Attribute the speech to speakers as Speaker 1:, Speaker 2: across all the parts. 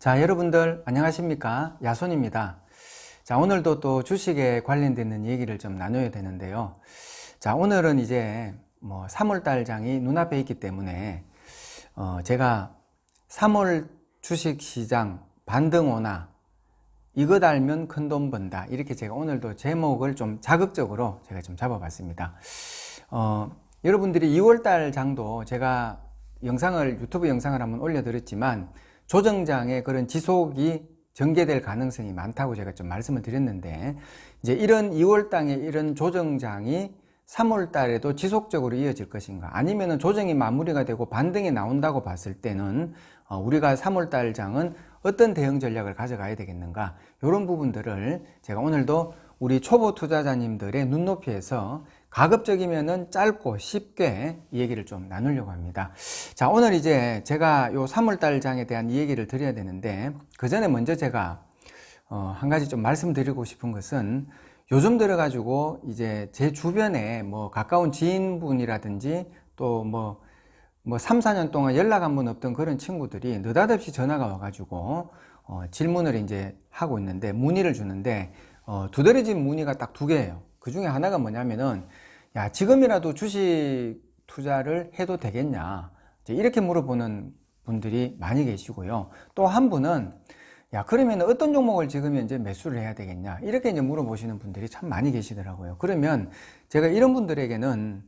Speaker 1: 자, 여러분들 안녕하십니까? 야손입니다. 자, 오늘도 또 주식에 관련되는 얘기를 좀 나눠야 되는데요. 자, 오늘은 이제 3월달 장이 눈앞에 있기 때문에 제가 3월 주식시장 반등 오나 이것 알면 큰돈 번다, 이렇게 제가 오늘도 제목을 좀 자극적으로 제가 좀 잡아봤습니다. 여러분들이 2월달 장도 제가 유튜브 영상을 한번 올려드렸지만 조정장의 그런 지속이 전개될 가능성이 많다고 제가 좀 말씀을 드렸는데, 이제 이런 2월달의 이런 조정장이 3월 달에도 지속적으로 이어질 것인가, 아니면은 조정이 마무리가 되고 반등이 나온다고 봤을 때는 우리가 3월 달 장은 어떤 대응 전략을 가져가야 되겠는가, 이런 부분들을 제가 오늘도 우리 초보 투자자님들의 눈높이에서 가급적이면은 짧고 쉽게 이 얘기를 좀 나누려고 합니다. 자, 오늘 이제 제가 요 3월달 장에 대한 이 얘기를 드려야 되는데, 그 전에 먼저 제가 한 가지 좀 말씀드리고 싶은 것은, 요즘 들어가지고 이제 제 주변에 가까운 지인분이라든지 또 3, 4년 동안 연락 한 번 없던 그런 친구들이 느닷없이 전화가 와가지고 질문을 이제 하고 있는데, 문의를 주는데 두드러진 문의가 딱 두 개예요. 그 중에 하나가 뭐냐면은, 야, 지금이라도 주식 투자를 해도 되겠냐, 이렇게 물어보는 분들이 많이 계시고요. 또 한 분은, 야, 그러면 어떤 종목을 지금 현재 매수를 해야 되겠냐, 이렇게 이제 물어보시는 분들이 참 많이 계시더라고요. 그러면 제가 이런 분들에게는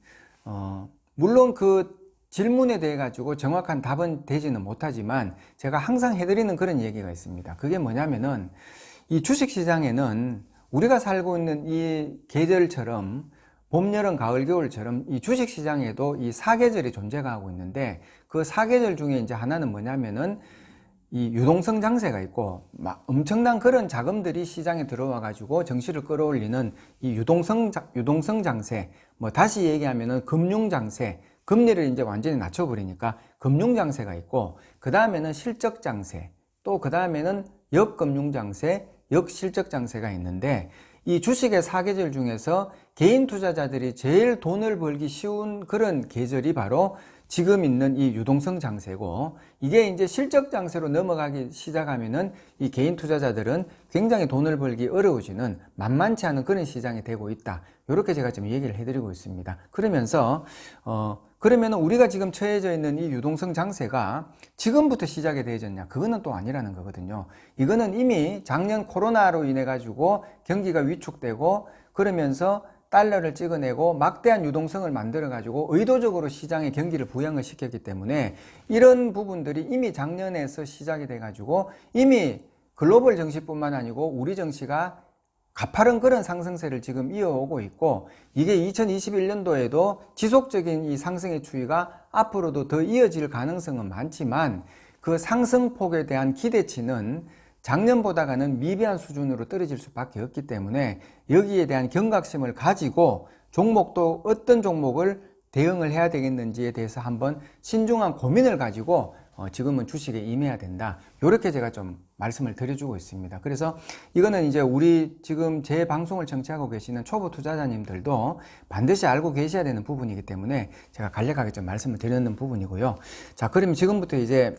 Speaker 1: 물론 그 질문에 대해 가지고 정확한 답은 되지는 못하지만 제가 항상 해드리는 그런 얘기가 있습니다. 그게 뭐냐면은, 이 주식시장에는 우리가 살고 있는 이 계절처럼 봄, 여름, 가을, 겨울처럼 이 주식시장에도 이 사계절이 존재가 하고 있는데, 그 사계절 중에 이제 하나는 뭐냐면은 이 유동성 장세가 있고, 막 엄청난 그런 자금들이 시장에 들어와 가지고 정시를 끌어올리는 이 유동성 장세, 다시 얘기하면은 금융 장세, 금리를 이제 완전히 낮춰버리니까 금융 장세가 있고, 그 다음에는 실적 장세, 또 그 다음에는 역금융 장세, 역실적 장세가 있는데, 이 주식의 사계절 중에서 개인 투자자들이 제일 돈을 벌기 쉬운 그런 계절이 바로 지금 있는 이 유동성 장세고, 이게 이제 실적 장세로 넘어가기 시작하면은 이 개인 투자자들은 굉장히 돈을 벌기 어려워지는 만만치 않은 그런 시장이 되고 있다, 이렇게 제가 지금 얘기를 해드리고 있습니다. 그러면서 그러면 우리가 지금 처해져 있는 이 유동성 장세가 지금부터 시작이 되어졌냐, 그거는 또 아니라는 거거든요. 이거는 이미 작년 코로나로 인해 가지고 경기가 위축되고, 그러면서 달러를 찍어내고 막대한 유동성을 만들어 가지고 의도적으로 시장에 경기를 부양을 시켰기 때문에, 이런 부분들이 이미 작년에서 시작이 돼 가지고 이미 글로벌 증시뿐만 아니고 우리 증시가 가파른 그런 상승세를 지금 이어오고 있고, 이게 2021년도에도 지속적인 이 상승의 추이가 앞으로도 더 이어질 가능성은 많지만, 그 상승폭에 대한 기대치는 작년보다는 미비한 수준으로 떨어질 수밖에 없기 때문에, 여기에 대한 경각심을 가지고 종목도 어떤 종목을 대응을 해야 되겠는지에 대해서 한번 신중한 고민을 가지고 지금은 주식에 임해야 된다, 이렇게 제가 좀 말씀을 드려주고 있습니다. 그래서 이거는 이제 우리 지금 제 방송을 청취하고 계시는 초보 투자자님들도 반드시 알고 계셔야 되는 부분이기 때문에 제가 간략하게 좀 말씀을 드리는 부분이고요. 자, 그러면 지금부터 이제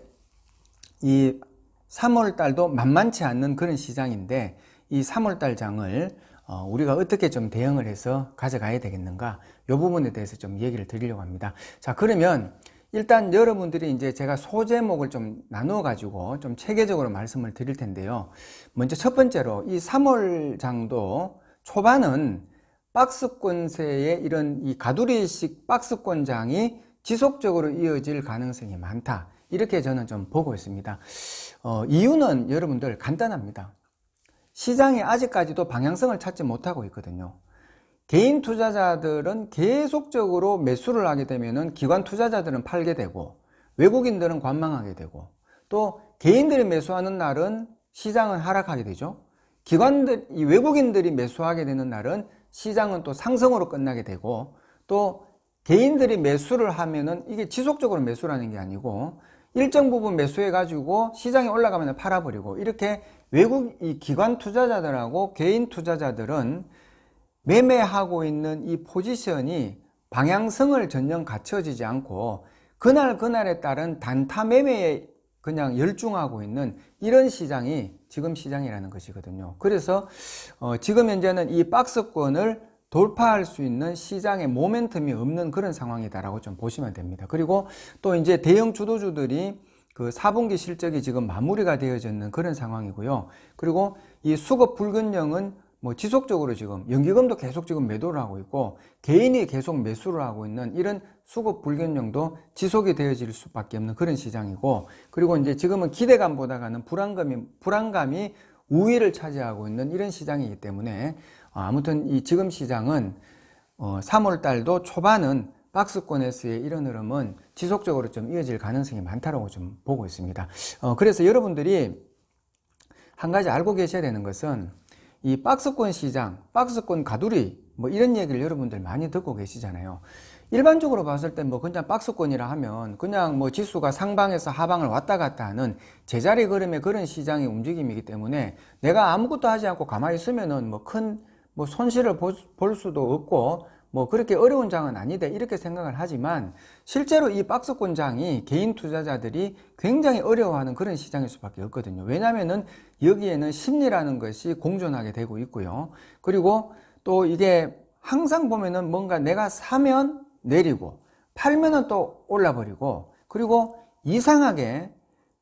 Speaker 1: 이 3월 달도 만만치 않는 그런 시장인데, 이 3월 달 장을 우리가 어떻게 좀 대응을 해서 가져가야 되겠는가, 이 부분에 대해서 좀 얘기를 드리려고 합니다. 자, 그러면 일단 여러분들이 이제 제가 소제목을 좀 나누어 가지고 좀 체계적으로 말씀을 드릴 텐데요. 먼저 첫 번째로, 이 3월 장도 초반은 박스권세의 이런 이 가두리식 박스권 장이 지속적으로 이어질 가능성이 많다, 이렇게 저는 좀 보고 있습니다. 이유는 여러분들 간단합니다. 시장이 아직까지도 방향성을 찾지 못하고 있거든요. 개인 투자자들은 계속적으로 매수를 하게 되면은 기관 투자자들은 팔게 되고, 외국인들은 관망하게 되고, 또 개인들이 매수하는 날은 시장은 하락하게 되죠. 이 외국인들이 매수하게 되는 날은 시장은 또 상승으로 끝나게 되고, 또 개인들이 매수를 하면은 이게 지속적으로 매수라는 게 아니고 일정 부분 매수해 가지고 시장이 올라가면 팔아버리고, 이렇게 이 기관 투자자들하고 개인 투자자들은 매매하고 있는 이 포지션이 방향성을 전혀 갖춰지지 않고, 그날에 따른 단타 매매에 그냥 열중하고 있는 이런 시장이 지금 시장이라는 것이거든요. 그래서 지금 현재는 이 박스권을 돌파할 수 있는 시장의 모멘텀이 없는 그런 상황이다라고 좀 보시면 됩니다. 그리고 또 이제 대형 주도주들이 그 4분기 실적이 지금 마무리가 되어져 있는 그런 상황이고요. 그리고 이 수급 불균형은 뭐 지속적으로 지금 연기금도 계속 지금 매도를 하고 있고 개인이 계속 매수를 하고 있는 이런 수급 불균형도 지속이 되어질 수밖에 없는 그런 시장이고, 그리고 이제 지금은 기대감보다는 불안감이 우위를 차지하고 있는 이런 시장이기 때문에 아무튼 이 지금 시장은 3월 달도 초반은 박스권에서의 이런 흐름은 지속적으로 좀 이어질 가능성이 많다고 좀 보고 있습니다. 그래서 여러분들이 한 가지 알고 계셔야 되는 것은 이 박스권 시장, 박스권 가두리 뭐 이런 얘기를 여러분들 많이 듣고 계시잖아요. 일반적으로 봤을 때 뭐 그냥 박스권이라 하면 그냥 뭐 지수가 상방에서 하방을 왔다 갔다 하는 제자리 걸음의 그런 시장의 움직임이기 때문에 내가 아무것도 하지 않고 가만히 있으면은 뭐 큰 뭐 손실을 볼 수도 없고 뭐 그렇게 어려운 장은 아니다 이렇게 생각을 하지만 실제로 이 박스권 장이 개인 투자자들이 굉장히 어려워하는 그런 시장일 수밖에 없거든요. 왜냐하면은 여기에는 심리라는 것이 공존하게 되고 있고요. 그리고 또 이게 항상 보면은 뭔가 내가 사면 내리고 팔면은 또 올라버리고, 그리고 이상하게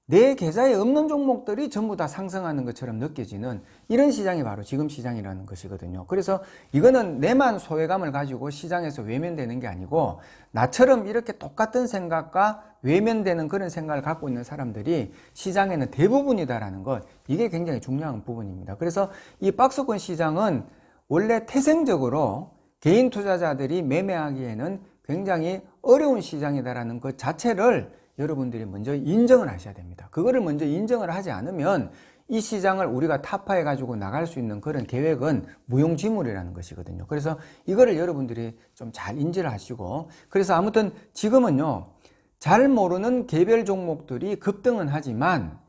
Speaker 1: 내 계좌에 없는 종목들이 전부 다 상승하는 것처럼 느껴지는 이런 시장이 바로 지금 시장이라는 것이거든요. 그래서 이거는 내만 소외감을 가지고 시장에서 외면되는 게 아니고 나처럼 이렇게 똑같은 생각과 외면되는 그런 생각을 갖고 있는 사람들이 시장에는 대부분이다라는 것, 이게 굉장히 중요한 부분입니다. 그래서 이 박스권 시장은 원래 태생적으로 개인 투자자들이 매매하기에는 굉장히 어려운 시장이다라는 것 자체를 여러분들이 먼저 인정을 하셔야 됩니다. 그거를 먼저 인정을 하지 않으면 이 시장을 우리가 타파해 가지고 나갈 수 있는 그런 계획은 무용지물이라는 것이거든요. 그래서 이거를 여러분들이 좀 잘 인지를 하시고, 그래서 아무튼 지금은요, 잘 모르는 개별 종목들이 급등은 하지만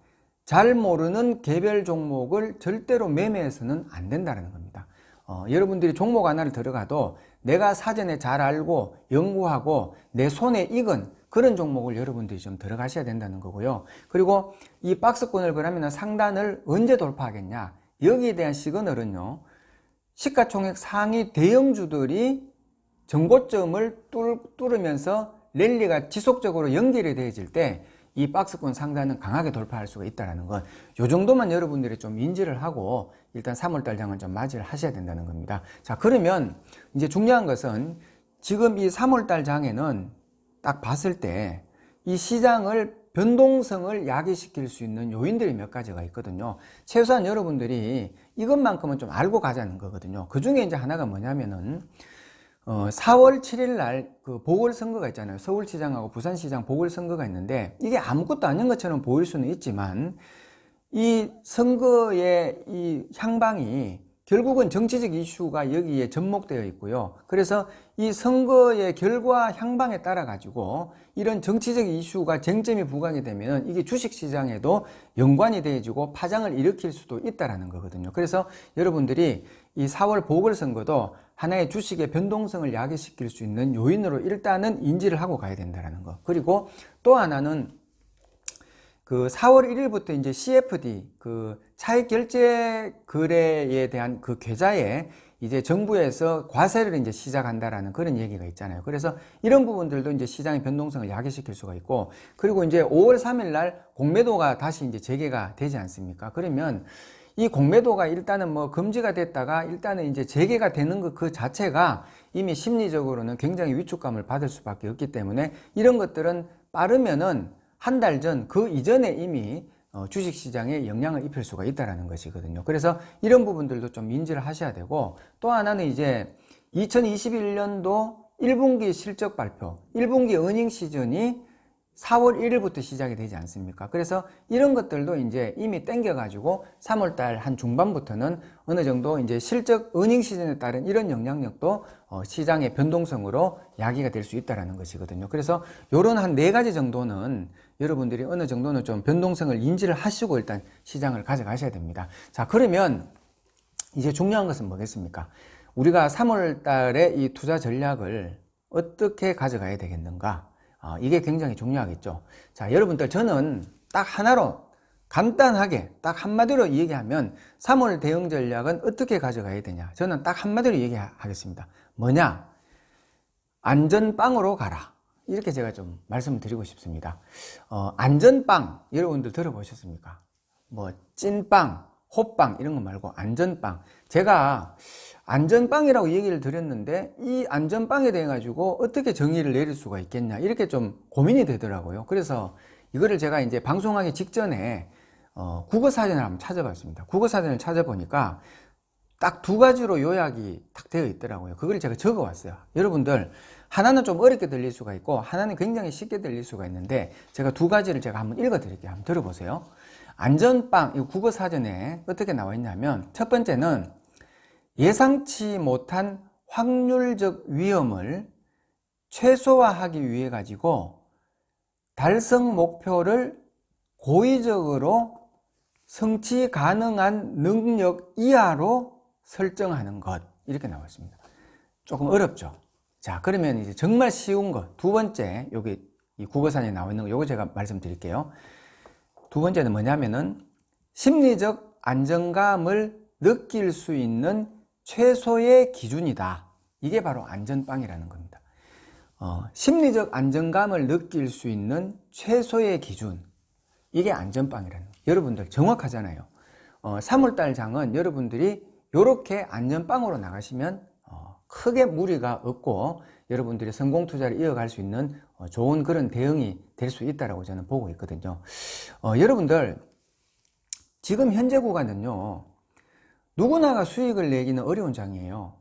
Speaker 1: 잘 모르는 개별 종목을 절대로 매매해서는 안 된다는 겁니다. 여러분들이 종목 하나를 들어가도 내가 사전에 잘 알고 연구하고 내 손에 익은 그런 종목을 여러분들이 좀 들어가셔야 된다는 거고요. 그리고 이 박스권을 그러면 상단을 언제 돌파하겠냐, 여기에 대한 시그널은요, 시가총액 상위 대형주들이 정고점을 뚫으면서 랠리가 지속적으로 연결이 되어질 때 이 박스권 상단은 강하게 돌파할 수가 있다는 것, 요 정도만 여러분들이 좀 인지를 하고 일단 3월달 장을 좀 맞이를 하셔야 된다는 겁니다. 자, 그러면 이제 중요한 것은 지금 이 3월달 장에는 딱 봤을 때 이 시장을 변동성을 야기시킬 수 있는 요인들이 몇 가지가 있거든요. 최소한 여러분들이 이것만큼은 좀 알고 가자는 거거든요. 그 중에 이제 하나가 뭐냐면은 4월 7일 날 그 보궐선거가 있잖아요. 서울시장하고 부산시장 보궐선거가 있는데 이게 아무것도 아닌 것처럼 보일 수는 있지만 이 선거의 이 향방이 결국은 정치적 이슈가 여기에 접목되어 있고요. 그래서 이 선거의 결과 향방에 따라 가지고 이런 정치적 이슈가 쟁점이 부각이 되면 이게 주식시장에도 연관이 되어지고 파장을 일으킬 수도 있다는 거거든요. 그래서 여러분들이 이 4월 보궐선거도 하나의 주식의 변동성을 야기시킬 수 있는 요인으로 일단은 인지를 하고 가야 된다는 거. 그리고 또 하나는 그 4월 1일부터 이제 CFD, 그 차익 결제 거래에 대한 그 계좌에 이제 정부에서 과세를 이제 시작한다라는 그런 얘기가 있잖아요. 그래서 이런 부분들도 이제 시장의 변동성을 야기시킬 수가 있고, 그리고 이제 5월 3일 날 공매도가 다시 이제 재개가 되지 않습니까? 그러면 이 공매도가 일단은 뭐 금지가 됐다가 일단은 이제 재개가 되는 것 그 자체가 이미 심리적으로는 굉장히 위축감을 받을 수밖에 없기 때문에 이런 것들은 빠르면은 한 달 전 그 이전에 이미 주식시장에 영향을 입힐 수가 있다는 것이거든요. 그래서 이런 부분들도 좀 인지를 하셔야 되고, 또 하나는 이제 2021년도 1분기 실적 발표, 1분기 어닝 시즌이 4월 1일부터 시작이 되지 않습니까? 그래서 이런 것들도 이제 이미 땡겨가지고 3월달 한 중반부터는 어느 정도 이제 실적 어닝 시즌에 따른 이런 영향력도 시장의 변동성으로 야기가 될 수 있다는 것이거든요. 그래서 요런 한 4가지 정도는 여러분들이 어느 정도는 좀 변동성을 인지를 하시고 일단 시장을 가져가셔야 됩니다. 자, 그러면 이제 중요한 것은 뭐겠습니까? 우리가 3월달에 이 투자 전략을 어떻게 가져가야 되겠는가? 이게 굉장히 중요하겠죠. 자, 여러분들, 저는 딱 하나로 간단하게 딱 한마디로 얘기하면 3월 대응 전략은 어떻게 가져가야 되냐, 저는 딱 한마디로 얘기하겠습니다. 뭐냐? 안전빵으로 가라. 이렇게 제가 좀 말씀을 드리고 싶습니다. 안전빵 여러분들 들어보셨습니까? 뭐 찐빵, 호빵 이런 거 말고 안전빵. 제가 안전빵이라고 얘기를 드렸는데 이 안전빵에 대해 가지고 어떻게 정의를 내릴 수가 있겠냐, 이렇게 좀 고민이 되더라고요. 그래서 이거를 제가 이제 방송하기 직전에 국어사전을 한번 찾아봤습니다. 국어사전을 찾아보니까 딱 두 가지로 요약이 딱 되어 있더라고요. 그걸 제가 적어 왔어요. 여러분들 하나는 좀 어렵게 들릴 수가 있고 하나는 굉장히 쉽게 들릴 수가 있는데 제가 두 가지를 제가 한번 읽어 드릴게요. 한번 들어보세요. 안전빵, 이 국어사전에 어떻게 나와 있냐면, 첫 번째는 예상치 못한 확률적 위험을 최소화하기 위해 가지고 달성 목표를 고의적으로 성취 가능한 능력 이하로 설정하는 것, 이렇게 나왔습니다. 조금 어렵죠? 자, 그러면 이제 정말 쉬운 것, 두 번째, 여기 이 국어사전에 나와 있는 거, 요거 제가 말씀드릴게요. 두 번째는 뭐냐면은 심리적 안정감을 느낄 수 있는 최소의 기준이다. 이게 바로 안전빵이라는 겁니다. 심리적 안정감을 느낄 수 있는 최소의 기준, 이게 안전빵이라는 거예요. 여러분들 정확하잖아요. 3월달 장은 여러분들이 이렇게 안전빵으로 나가시면 크게 무리가 없고 여러분들이 성공 투자를 이어갈 수 있는 좋은 그런 대응이 될 수 있다고 저는 보고 있거든요. 여러분들 지금 현재 구간은요, 누구나가 수익을 내기는 어려운 장이에요.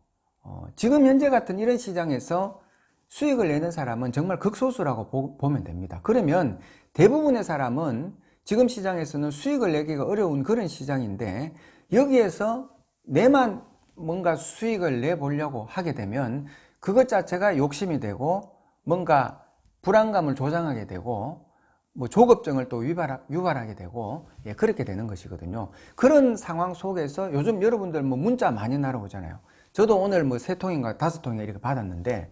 Speaker 1: 지금 현재 같은 이런 시장에서 수익을 내는 사람은 정말 극소수라고 보면 됩니다. 그러면 대부분의 사람은 지금 시장에서는 수익을 내기가 어려운 그런 시장인데, 여기에서 내만 뭔가 수익을 내보려고 하게 되면 그것 자체가 욕심이 되고 뭔가 불안감을 조장하게 되고 뭐 조급증을 또 유발하게 되고, 예, 그렇게 되는 것이거든요. 그런 상황 속에서 요즘 여러분들 뭐 문자 많이 날아오잖아요. 저도 오늘 뭐 3통인가 5통인가 이렇게 받았는데,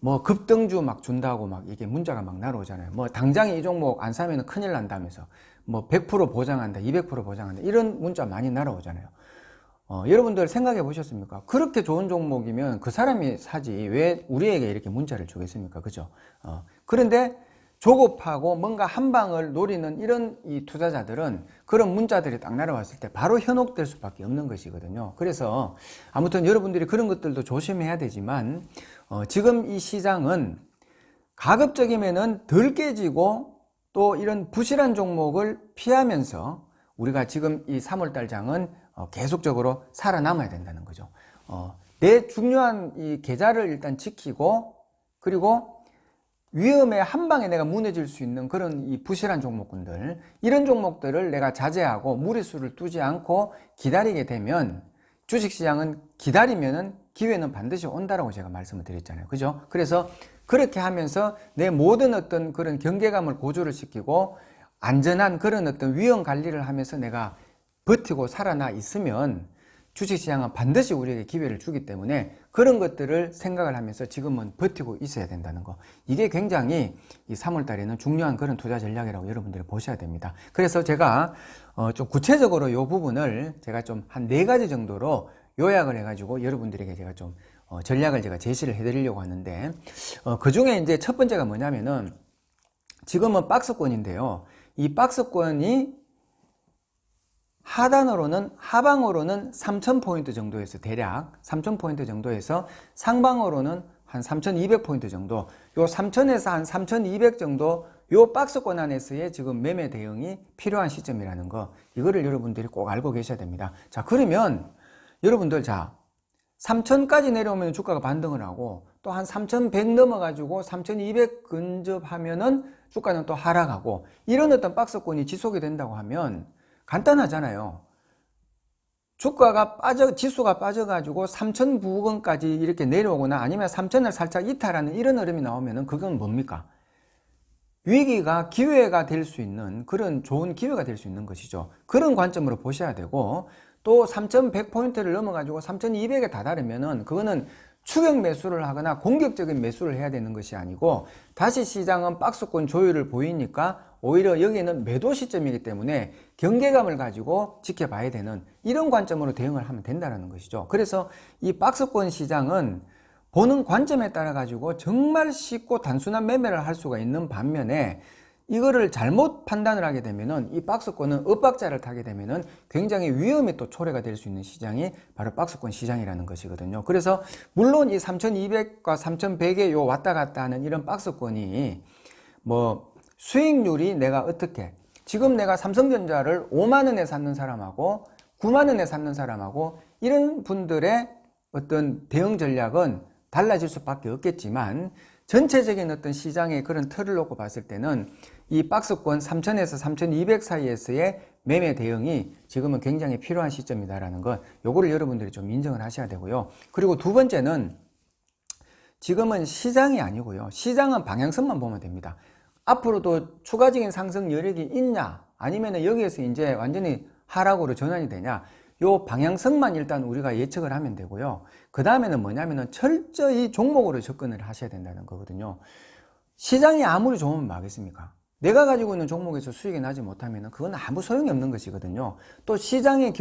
Speaker 1: 뭐 급등주 막 준다고 막 이게 문자가 막 날아오잖아요. 뭐 당장에 이 종목 안 사면 큰일 난다면서, 뭐 100% 보장한다, 200% 보장한다, 이런 문자 많이 날아오잖아요. 여러분들 생각해 보셨습니까? 그렇게 좋은 종목이면 그 사람이 사지 왜 우리에게 이렇게 문자를 주겠습니까? 그죠? 그런데 조급하고 뭔가 한 방을 노리는 이런 이 투자자들은 그런 문자들이 딱 날아왔을 때 바로 현혹될 수밖에 없는 것이거든요. 그래서 아무튼 여러분들이 그런 것들도 조심해야 되지만, 지금 이 시장은 가급적이면은 덜 깨지고 또 이런 부실한 종목을 피하면서 우리가 지금 이 3월달 장은 계속적으로 살아남아야 된다는 거죠. 내 중요한 이 계좌를 일단 지키고, 그리고 위험에 한 방에 내가 무너질 수 있는 그런 이 부실한 종목군들, 이런 종목들을 내가 자제하고 무리수를 두지 않고 기다리게 되면 주식시장은 기다리면은 기회는 반드시 온다라고 제가 말씀을 드렸잖아요. 그죠? 그래서 그렇게 하면서 내 모든 어떤 그런 경계감을 고조를 시키고 안전한 그런 어떤 위험 관리를 하면서 내가 버티고 살아나 있으면 주식시장은 반드시 우리에게 기회를 주기 때문에 그런 것들을 생각을 하면서 지금은 버티고 있어야 된다는 거, 이게 굉장히 이 3월달에는 중요한 그런 투자 전략이라고 여러분들이 보셔야 됩니다. 그래서 제가 좀 구체적으로 이 부분을 제가 좀 한 4가지 정도로 요약을 해가지고 여러분들에게 제가 좀 전략을 제가 제시를 해드리려고 하는데, 그 중에 이제 첫 번째가 뭐냐면은 지금은 박스권인데요, 이 박스권이 하방으로는 3,000포인트 정도에서 대략 3,000포인트 정도에서 상방으로는 한 3,200포인트 정도, 요 3,000에서 한 3,200 정도 요 박스권 안에서의 지금 매매 대응이 필요한 시점이라는 거, 이거를 여러분들이 꼭 알고 계셔야 됩니다. 자, 그러면 여러분들, 자, 3,000까지 내려오면 주가가 반등을 하고 또 한 3,100 넘어가지고 3,200 근접하면은 주가는 또 하락하고, 이런 어떤 박스권이 지속이 된다고 하면 간단하잖아요. 주가가 지수가 빠져가지고 3,000 부근까지 이렇게 내려오거나 아니면 3,000을 살짝 이탈하는 이런 흐름이 나오면은 그건 뭡니까? 위기가 기회가 될 수 있는 그런 좋은 기회가 될 수 있는 것이죠. 그런 관점으로 보셔야 되고, 또 3,100포인트를 넘어가지고 3,200에 다다르면은 그거는 추격 매수를 하거나 공격적인 매수를 해야 되는 것이 아니고, 다시 시장은 박스권 조율을 보이니까 오히려 여기는 매도 시점이기 때문에 경계감을 가지고 지켜봐야 되는 이런 관점으로 대응을 하면 된다는 것이죠. 그래서 이 박스권 시장은 보는 관점에 따라 가지고 정말 쉽고 단순한 매매를 할 수가 있는 반면에, 이거를 잘못 판단을 하게 되면은 이 박스권은 엇박자를 타게 되면은 굉장히 위험이 또 초래가 될 수 있는 시장이 바로 박스권 시장이라는 것이거든요. 그래서 물론 이 3200과 3100에 요 왔다 갔다 하는 이런 박스권이 뭐 수익률이 내가 어떻게, 지금 내가 삼성전자를 5만 원에 샀는 사람하고 9만 원에 샀는 사람하고 이런 분들의 어떤 대응 전략은 달라질 수밖에 없겠지만, 전체적인 어떤 시장의 그런 틀을 놓고 봤을 때는 이 박스권 3000에서 3200 사이에서의 매매 대응이 지금은 굉장히 필요한 시점이다라는 것, 요거를 여러분들이 좀 인정을 하셔야 되고요. 그리고 두 번째는, 지금은 시장이 아니고요, 시장은 방향성만 보면 됩니다. 앞으로도 추가적인 상승 여력이 있냐, 아니면 여기에서 이제 완전히 하락으로 전환이 되냐, 요 방향성만 일단 우리가 예측을 하면 되고요. 그 다음에는 뭐냐면은 철저히 종목으로 접근을 하셔야 된다는 거거든요. 시장이 아무리 좋으면 뭐하겠습니까? 내가 가지고 있는 종목에서 수익이 나지 못하면은 그건 아무 소용이 없는 것이거든요. 또 시장이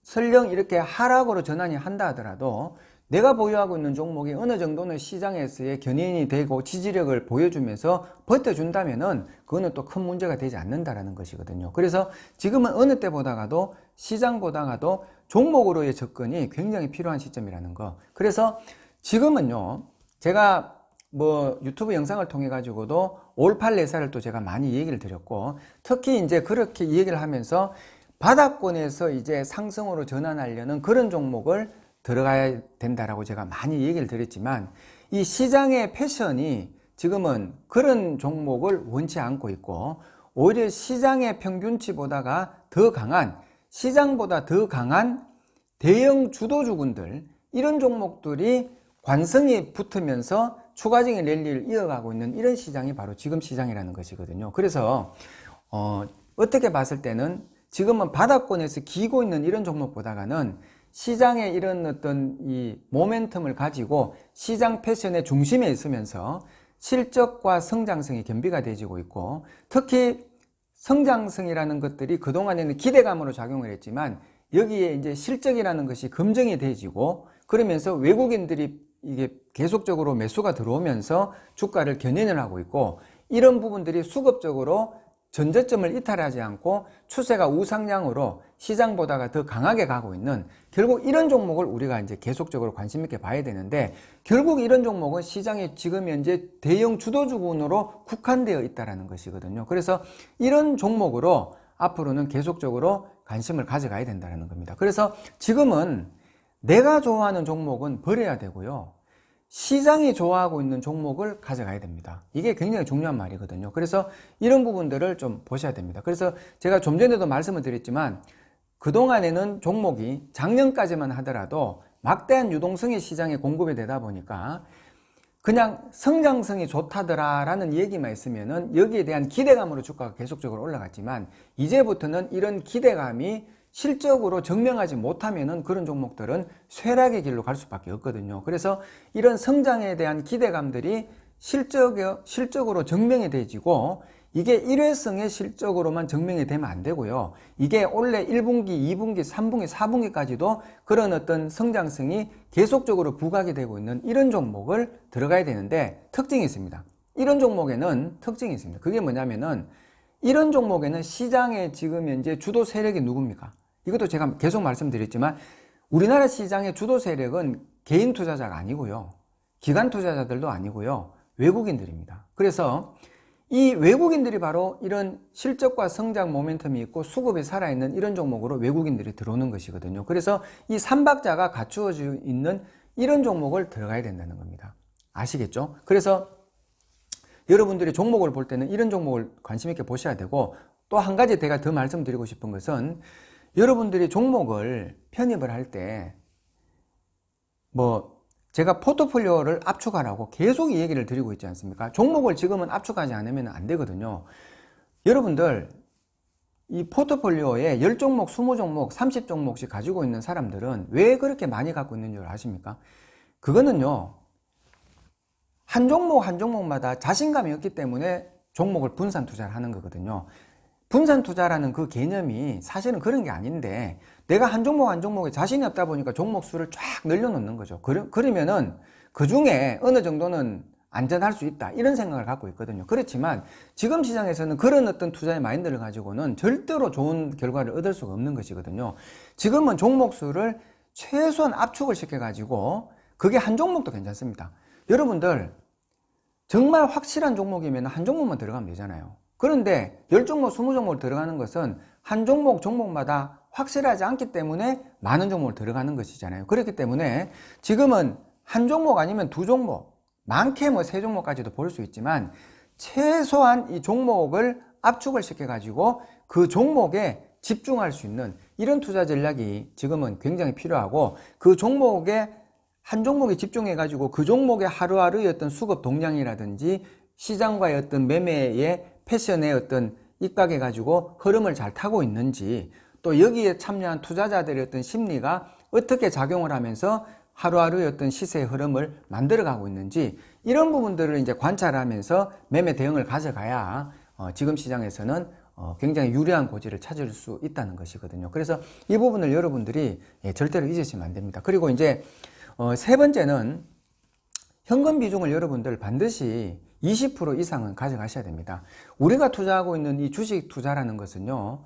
Speaker 1: 설령 이렇게 하락으로 전환이 한다 하더라도 내가 보유하고 있는 종목이 어느 정도는 시장에서의 견인이 되고 지지력을 보여주면서 버텨준다면은 그거는 또 큰 문제가 되지 않는다라는 것이거든요. 그래서 지금은 어느 때보다가도 시장보다가도 종목으로의 접근이 굉장히 필요한 시점이라는 거. 그래서 지금은요, 제가 뭐 유튜브 영상을 통해 가지고도 올팔 내사를 또 제가 많이 얘기를 드렸고, 특히 이제 그렇게 얘기를 하면서 바닥권에서 이제 상승으로 전환하려는 그런 종목을 들어가야 된다라고 제가 많이 얘기를 드렸지만, 이 시장의 패션이 지금은 그런 종목을 원치 않고 있고, 오히려 시장의 평균치보다가 더 강한, 시장보다 더 강한 대형 주도주군들, 이런 종목들이 관성이 붙으면서 추가적인 랠리를 이어가고 있는 이런 시장이 바로 지금 시장이라는 것이거든요. 그래서 어떻게 봤을 때는 지금은 바닥권에서 기고 있는 이런 종목보다는 시장의 이런 어떤 이 모멘텀을 가지고 시장 패션의 중심에 있으면서 실적과 성장성이 겸비가 되지고 있고, 특히 성장성이라는 것들이 그동안에는 기대감으로 작용을 했지만 여기에 이제 실적이라는 것이 검증이 되지고, 그러면서 외국인들이 이게 계속적으로 매수가 들어오면서 주가를 견인을 하고 있고, 이런 부분들이 수급적으로 전저점을 이탈하지 않고 추세가 우상향으로 시장보다가 더 강하게 가고 있는, 결국 이런 종목을 우리가 이제 계속적으로 관심 있게 봐야 되는데, 결국 이런 종목은 시장이 지금 현재 대형 주도주군으로 국한되어 있다는 것이거든요. 그래서 이런 종목으로 앞으로는 계속적으로 관심을 가져가야 된다는 겁니다. 그래서 지금은 내가 좋아하는 종목은 버려야 되고요, 시장이 좋아하고 있는 종목을 가져가야 됩니다. 이게 굉장히 중요한 말이거든요. 그래서 이런 부분들을 좀 보셔야 됩니다. 그래서 제가 좀 전에도 말씀을 드렸지만, 그동안에는 종목이 작년까지만 하더라도 막대한 유동성이 시장에 공급이 되다 보니까 그냥 성장성이 좋다더라라는 얘기만 있으면은 여기에 대한 기대감으로 주가가 계속적으로 올라갔지만, 이제부터는 이런 기대감이 실적으로 증명하지 못하면은 그런 종목들은 쇠락의 길로 갈 수밖에 없거든요. 그래서 이런 성장에 대한 기대감들이 실적으로 증명이 되지고, 이게 일회성의 실적으로만 증명이 되면 안 되고요, 이게 원래 1분기, 2분기, 3분기, 4분기까지도 그런 어떤 성장성이 계속적으로 부각이 되고 있는 이런 종목을 들어가야 되는데, 특징이 있습니다. 이런 종목에는 특징이 있습니다. 그게 뭐냐면은, 이런 종목에는 시장의 지금 현재 주도 세력이 누굽니까? 이것도 제가 계속 말씀드렸지만, 우리나라 시장의 주도 세력은 개인 투자자가 아니고요, 기관 투자자들도 아니고요, 외국인들입니다. 그래서 이 외국인들이 바로 이런 실적과 성장 모멘텀이 있고 수급이 살아있는 이런 종목으로 외국인들이 들어오는 것이거든요. 그래서 이 삼박자가 갖추어져 있는 이런 종목을 들어가야 된다는 겁니다. 아시겠죠? 그래서 여러분들이 종목을 볼 때는 이런 종목을 관심 있게 보셔야 되고, 또 한 가지 제가 더 말씀드리고 싶은 것은, 여러분들이 종목을 편입을 할 때 제가 포트폴리오를 압축하라고 계속 이 얘기를 드리고 있지 않습니까? 종목을 지금은 압축하지 않으면 안 되거든요. 여러분들 이 포트폴리오에 10종목, 20종목, 30종목씩 가지고 있는 사람들은 왜 그렇게 많이 갖고 있는 줄 아십니까? 그거는요, 한 종목 한 종목마다 자신감이 없기 때문에 종목을 분산 투자를 하는 거거든요. 분산 투자라는 그 개념이 사실은 그런 게 아닌데, 내가 한 종목 한 종목에 자신이 없다 보니까 종목 수를 쫙 늘려놓는 거죠. 그러면은 그 중에 어느 정도는 안전할 수 있다, 이런 생각을 갖고 있거든요. 그렇지만 지금 시장에서는 그런 어떤 투자의 마인드를 가지고는 절대로 좋은 결과를 얻을 수가 없는 것이거든요. 지금은 종목 수를 최소한 압축을 시켜 가지고, 그게 한 종목도 괜찮습니다. 여러분들 정말 확실한 종목이면 한 종목만 들어가면 되잖아요. 그런데 10종목, 20종목 들어가는 것은 한 종목마다 확실하지 않기 때문에 많은 종목을 들어가는 것이잖아요. 그렇기 때문에 지금은 한 종목 아니면 두 종목, 많게 뭐 세 종목까지도 볼 수 있지만, 최소한 이 종목을 압축을 시켜 가지고 그 종목에 집중할 수 있는 이런 투자 전략이 지금은 굉장히 필요하고, 그 종목에 한 종목에 집중해 가지고 그 종목의 하루하루의 어떤 수급 동향이라든지 시장과의 어떤 매매의 패션의 어떤 입각해 가지고 흐름을 잘 타고 있는지, 또 여기에 참여한 투자자들의 어떤 심리가 어떻게 작용을 하면서 하루하루의 어떤 시세의 흐름을 만들어가고 있는지, 이런 부분들을 이제 관찰하면서 매매 대응을 가져가야 지금 시장에서는 굉장히 유리한 고지를 찾을 수 있다는 것이거든요. 그래서 이 부분을 여러분들이 절대로 잊으시면 안 됩니다. 그리고 이제 세 번째는 현금 비중을 여러분들 반드시 20% 이상은 가져가셔야 됩니다. 우리가 투자하고 있는 이 주식 투자라는 것은요,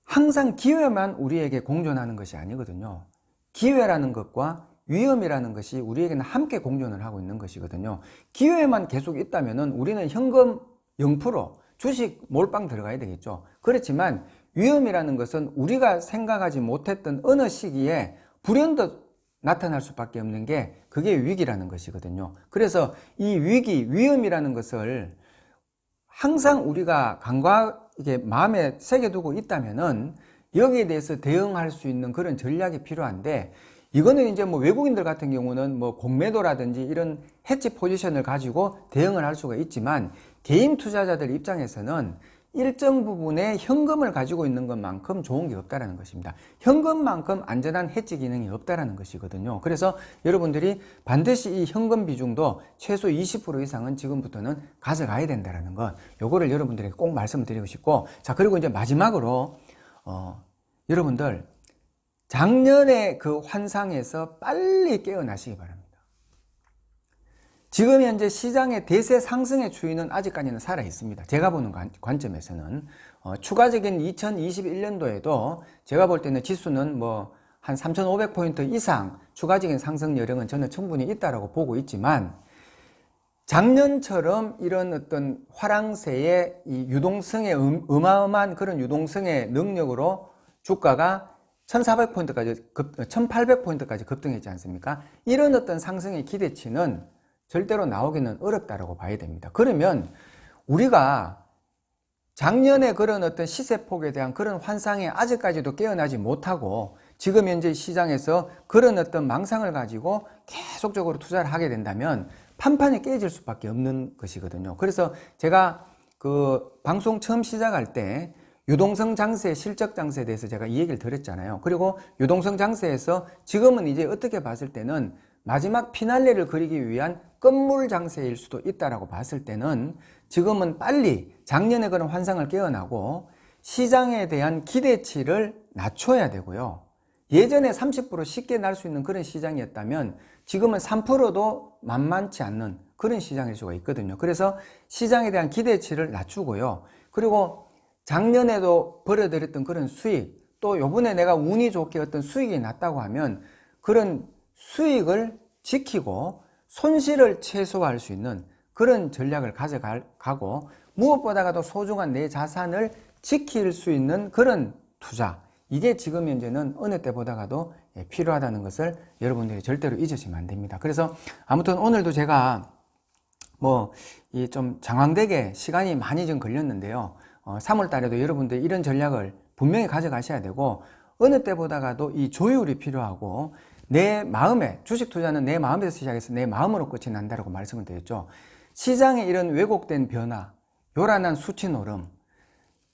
Speaker 1: 항상 기회만 우리에게 공존하는 것이 아니거든요. 기회라는 것과 위험이라는 것이 우리에게는 함께 공존을 하고 있는 것이거든요. 기회만 계속 있다면은 우리는 현금 0%, 주식 몰빵 들어가야 되겠죠. 그렇지만 위험이라는 것은 우리가 생각하지 못했던 어느 시기에 불현듯 나타날 수밖에 없는 게, 그게 위기라는 것이거든요. 그래서 이 위험이라는 것을 항상 우리가 이게 마음에 새겨두고 있다면은 여기에 대해서 대응할 수 있는 그런 전략이 필요한데, 이거는 이제 뭐 외국인들 같은 경우는 뭐 공매도라든지 이런 해지 포지션을 가지고 대응을 할 수가 있지만, 개인 투자자들 입장에서는 일정 부분의 현금을 가지고 있는 것만큼 좋은 게 없다라는 것입니다. 현금만큼 안전한 해지 기능이 없다라는 것이거든요. 그래서 여러분들이 반드시 이 현금 비중도 최소 20% 이상은 지금부터는 가져가야 된다라는 것, 요거를 여러분들에게 꼭 말씀을 드리고 싶고, 자, 그리고 이제 마지막으로 여러분들 작년의 그 환상에서 빨리 깨어나시기 바랍니다. 지금 현재 시장의 대세 상승의 추이는 아직까지는 살아 있습니다. 제가 보는 관점에서는 추가적인 2021년도에도 제가 볼 때는 지수는 뭐 한 3,500포인트 이상 추가적인 상승 여력은 저는 충분히 있다라고 보고 있지만, 작년처럼 이런 어떤 화랑새의 이 유동성의 어마어마한 그런 유동성의 능력으로 주가가 1,400포인트까지 1,800포인트까지 급등했지 않습니까? 이런 어떤 상승의 기대치는 절대로 나오기는 어렵다라고 봐야 됩니다. 그러면 우리가 작년에 그런 어떤 시세폭에 대한 그런 환상에 아직까지도 깨어나지 못하고, 지금 현재 시장에서 그런 어떤 망상을 가지고 계속적으로 투자를 하게 된다면 판판이 깨질 수밖에 없는 것이거든요. 그래서 제가 그 방송 처음 시작할 때 유동성 장세, 실적 장세에 대해서 제가 이 얘기를 드렸잖아요. 그리고 유동성 장세에서 지금은 이제 어떻게 봤을 때는 마지막 피날레를 그리기 위한 끝물 장세일 수도 있다라고 봤을 때는, 지금은 빨리 작년에 그런 환상을 깨어나고 시장에 대한 기대치를 낮춰야 되고요. 예전에 30% 쉽게 날 수 있는 그런 시장이었다면 지금은 3%도 만만치 않는 그런 시장일 수가 있거든요. 그래서 시장에 대한 기대치를 낮추고요. 그리고 작년에도 벌어들였던 그런 수익, 또 요번에 내가 운이 좋게 어떤 수익이 났다고 하면 그런 수익을 지키고 손실을 최소화할 수 있는 그런 전략을 가져가고, 무엇보다도 소중한 내 자산을 지킬 수 있는 그런 투자, 이게 지금 현재는 어느 때보다도 필요하다는 것을 여러분들이 절대로 잊으시면 안 됩니다. 그래서 아무튼 오늘도 제가 뭐 좀 장황되게 시간이 많이 좀 걸렸는데요. 3월 달에도 여러분들 이런 전략을 분명히 가져가셔야 되고, 어느 때보다도 이 조율이 필요하고, 내 마음에, 주식 투자는 내 마음에서 시작해서 내 마음으로 끝이 난다라고 말씀을 드렸죠. 시장의 이런 왜곡된 변화, 요란한 수치 노름,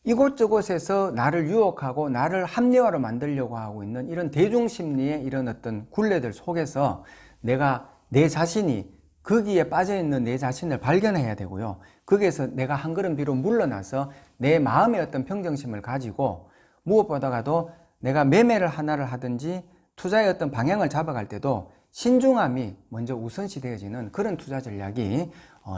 Speaker 1: 이곳저곳에서 나를 유혹하고 나를 합리화로 만들려고 하고 있는 이런 대중심리의 이런 어떤 굴레들 속에서 내가 내 자신이 거기에 빠져있는 내 자신을 발견해야 되고요. 거기에서 내가 한 걸음 뒤로 물러나서 내 마음의 어떤 평정심을 가지고 무엇보다도 내가 매매를 하나를 하든지 투자의 어떤 방향을 잡아갈 때도 신중함이 먼저 우선시 되어지는 그런 투자 전략이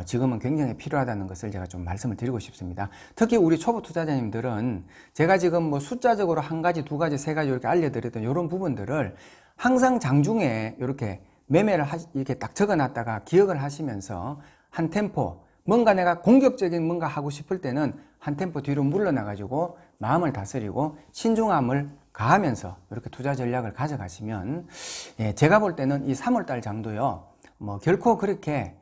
Speaker 1: 지금은 굉장히 필요하다는 것을 제가 좀 말씀을 드리고 싶습니다. 특히 우리 초보 투자자님들은 제가 지금 뭐 숫자적으로 한 가지, 두 가지, 세 가지 이렇게 알려드렸던 이런 부분들을 항상 장중에 이렇게 매매를 이렇게 딱 적어놨다가 기억을 하시면서 한 템포, 뭔가 내가 공격적인 뭔가 하고 싶을 때는 한 템포 뒤로 물러나가지고 마음을 다스리고 신중함을 가하면서 이렇게 투자 전략을 가져가시면, 제가 볼 때는 이 3월달 장도요, 뭐 결코 그렇게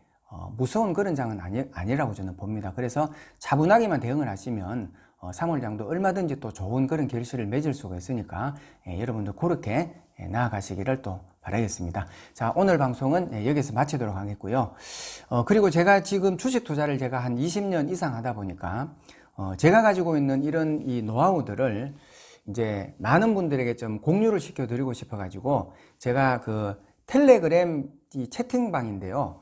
Speaker 1: 무서운 그런 장은 아니라고 저는 봅니다. 그래서 차분하게만 대응을 하시면 3월 장도 얼마든지 또 좋은 그런 결실을 맺을 수가 있으니까 여러분들 그렇게 나아가시기를 또 바라겠습니다. 자, 오늘 방송은 여기서 마치도록 하겠고요. 그리고 제가 지금 주식 투자를 제가 한 20년 이상 하다 보니까 제가 가지고 있는 이런 이 노하우들을 이제 많은 분들에게 좀 공유를 시켜드리고 싶어가지고 제가 그 텔레그램 이 채팅방인데요.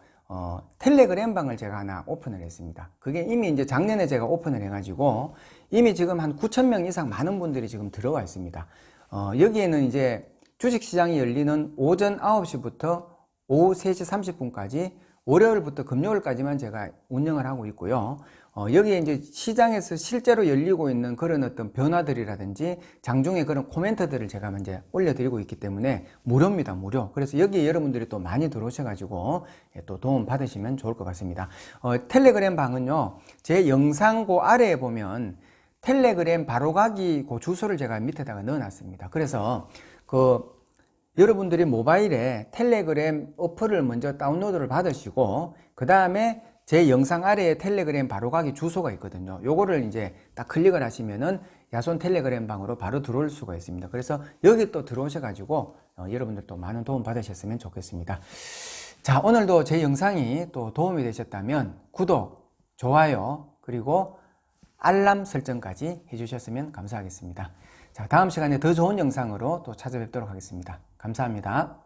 Speaker 1: 텔레그램 방을 제가 하나 오픈을 했습니다. 그게 이미 이제 작년에 제가 오픈을 해가지고 이미 지금 한 9,000명 이상 많은 분들이 지금 들어와 있습니다. 여기에는 이제 주식시장이 열리는 오전 9시부터 오후 3시 30분까지 월요일부터 금요일까지만 제가 운영을 하고 있고요. 여기에 이제 시장에서 실제로 열리고 있는 그런 어떤 변화들이라든지 장중에 그런 코멘트들을 제가 이제 올려드리고 있기 때문에 무료입니다. 무료. 그래서 여기에 여러분들이 또 많이 들어오셔가지고 또 도움 받으시면 좋을 것 같습니다. 텔레그램 방은요, 제 영상 그 아래에 보면 텔레그램 바로가기 그 주소를 제가 밑에다가 넣어놨습니다. 그래서 여러분들이 모바일에 텔레그램 어플을 먼저 다운로드를 받으시고 그 다음에 제 영상 아래에 텔레그램 바로가기 주소가 있거든요. 요거를 이제 딱 클릭을 하시면은 야손 텔레그램 방으로 바로 들어올 수가 있습니다. 그래서 여기 또 들어오셔가지고 여러분들 또 많은 도움 받으셨으면 좋겠습니다. 자, 오늘도 제 영상이 또 도움이 되셨다면 구독, 좋아요, 그리고 알람 설정까지 해주셨으면 감사하겠습니다. 자, 다음 시간에 더 좋은 영상으로 또 찾아뵙도록 하겠습니다. 감사합니다.